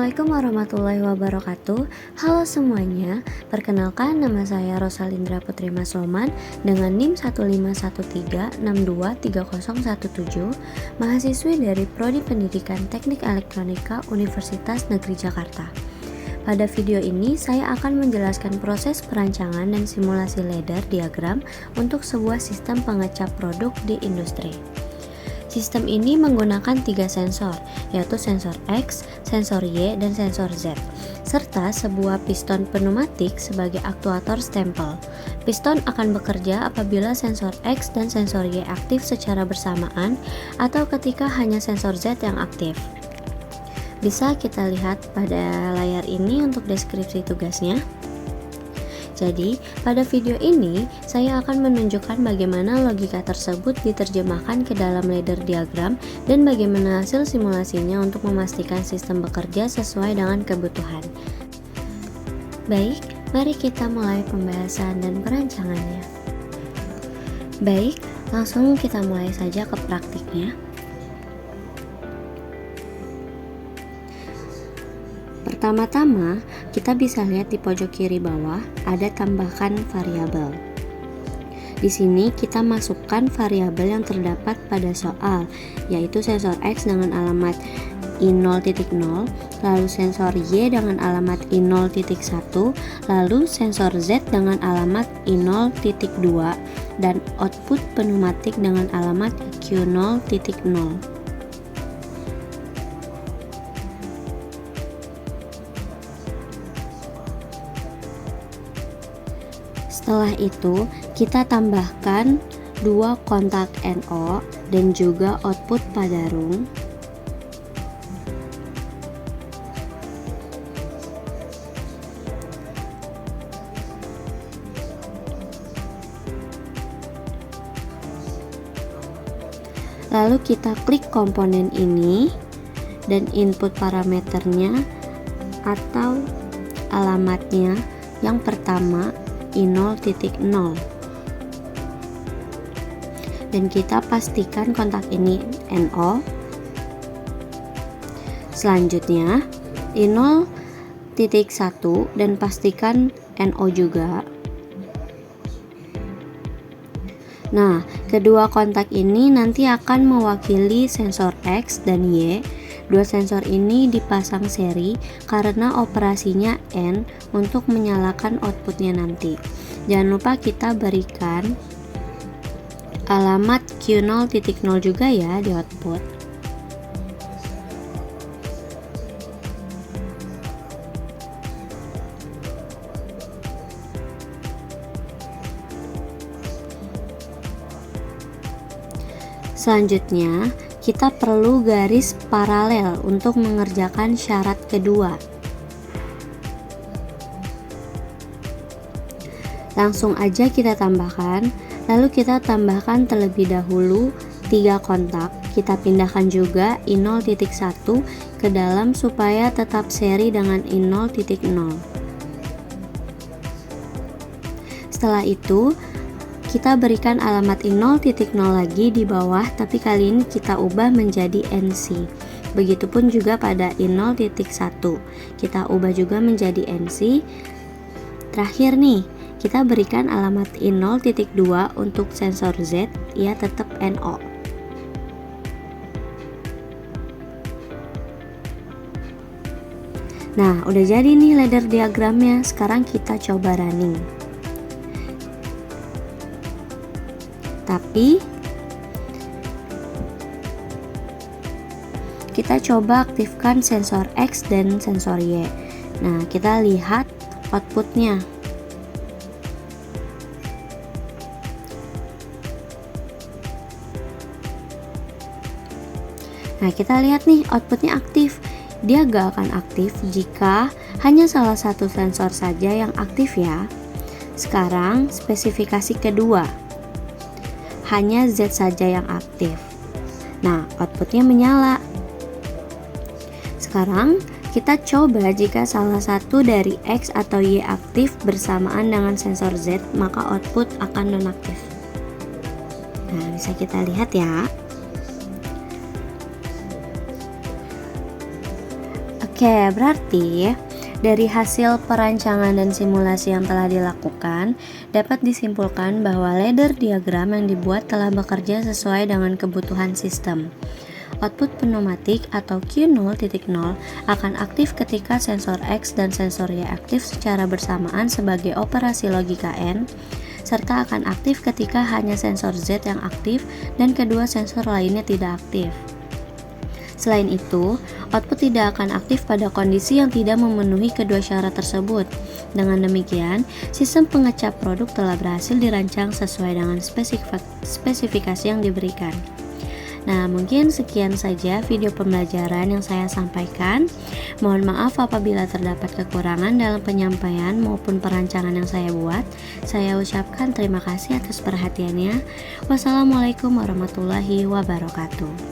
Assalamualaikum warahmatullahi wabarakatuh. Halo semuanya, perkenalkan nama saya Rosalindra Putri Masloman dengan NIM 15136230117, mahasiswi dari Prodi Pendidikan Teknik Elektronika Universitas Negeri Jakarta. Pada video ini saya akan menjelaskan proses perancangan dan simulasi ladder diagram untuk sebuah sistem pengecap produk di industri. Sistem ini menggunakan 3 sensor, yaitu sensor X, sensor Y, dan sensor Z, serta sebuah piston pneumatik sebagai aktuator stempel. Piston akan bekerja apabila sensor X dan sensor Y aktif secara bersamaan atau ketika hanya sensor Z yang aktif. Bisa kita lihat pada layar ini untuk deskripsi tugasnya. Jadi, pada video ini saya akan menunjukkan bagaimana logika tersebut diterjemahkan ke dalam ladder diagram dan bagaimana hasil simulasinya untuk memastikan sistem bekerja sesuai dengan kebutuhan. Baik, mari kita mulai pembahasan dan perancangannya. Baik, langsung kita mulai saja ke praktiknya. Pertama-tama, kita bisa lihat di pojok kiri bawah ada tambahkan variabel. Di sini kita masukkan variabel yang terdapat pada soal, yaitu sensor X dengan alamat I0.0, lalu sensor Y dengan alamat I0.1, lalu sensor Z dengan alamat I0.2, dan output pneumatik dengan alamat Q0.0. Setelah itu, kita tambahkan 2 kontak NO dan juga output padarung. Lalu kita klik komponen ini dan input parameternya atau alamatnya yang pertama I0.0, dan kita pastikan kontak ini NO. Selanjutnya I0.1 dan pastikan NO juga. Nah, kedua kontak ini nanti akan mewakili sensor X dan Y. Dua sensor ini dipasang seri karena operasinya N untuk menyalakan outputnya nanti. Jangan lupa kita berikan alamat Q0.0 juga ya di output. Selanjutnya, kita perlu garis paralel untuk mengerjakan syarat kedua. Langsung aja kita tambahkan, lalu kita tambahkan terlebih dahulu 3 kontak. Kita pindahkan juga I0.1 ke dalam supaya tetap seri dengan I0.0. Setelah itu, kita berikan alamat I0.0 lagi di bawah, tapi kali ini kita ubah menjadi NC. Begitupun juga pada I0.1, kita ubah juga menjadi NC. Terakhir nih, kita berikan alamat I0.2 untuk sensor Z, ia tetap NO. Nah, udah jadi nih ladder diagramnya. Sekarang kita coba running. Tapi kita coba aktifkan sensor X dan sensor Y. Nah, kita lihat outputnya. Nah, kita lihat nih outputnya aktif. Dia gak akan aktif jika hanya salah satu sensor saja yang aktif ya. Sekarang spesifikasi kedua, hanya Z saja yang aktif. Nah, outputnya menyala. Sekarang kita coba jika salah satu dari X atau Y aktif bersamaan dengan sensor Z, maka output akan nonaktif. Nah, bisa kita lihat ya. Oke, berarti dari hasil perancangan dan simulasi yang telah dilakukan, dapat disimpulkan bahwa ladder diagram yang dibuat telah bekerja sesuai dengan kebutuhan sistem. Output pneumatik atau Q0.0 akan aktif ketika sensor X dan sensor Y aktif secara bersamaan sebagai operasi logika N, serta akan aktif ketika hanya sensor Z yang aktif dan kedua sensor lainnya tidak aktif. Selain itu, output tidak akan aktif pada kondisi yang tidak memenuhi kedua syarat tersebut. Dengan demikian, sistem pengecap produk telah berhasil dirancang sesuai dengan spesifikasi yang diberikan. Nah, mungkin sekian saja video pembelajaran yang saya sampaikan. Mohon maaf apabila terdapat kekurangan dalam penyampaian maupun perancangan yang saya buat. Saya ucapkan terima kasih atas perhatiannya. Wassalamualaikum warahmatullahi wabarakatuh.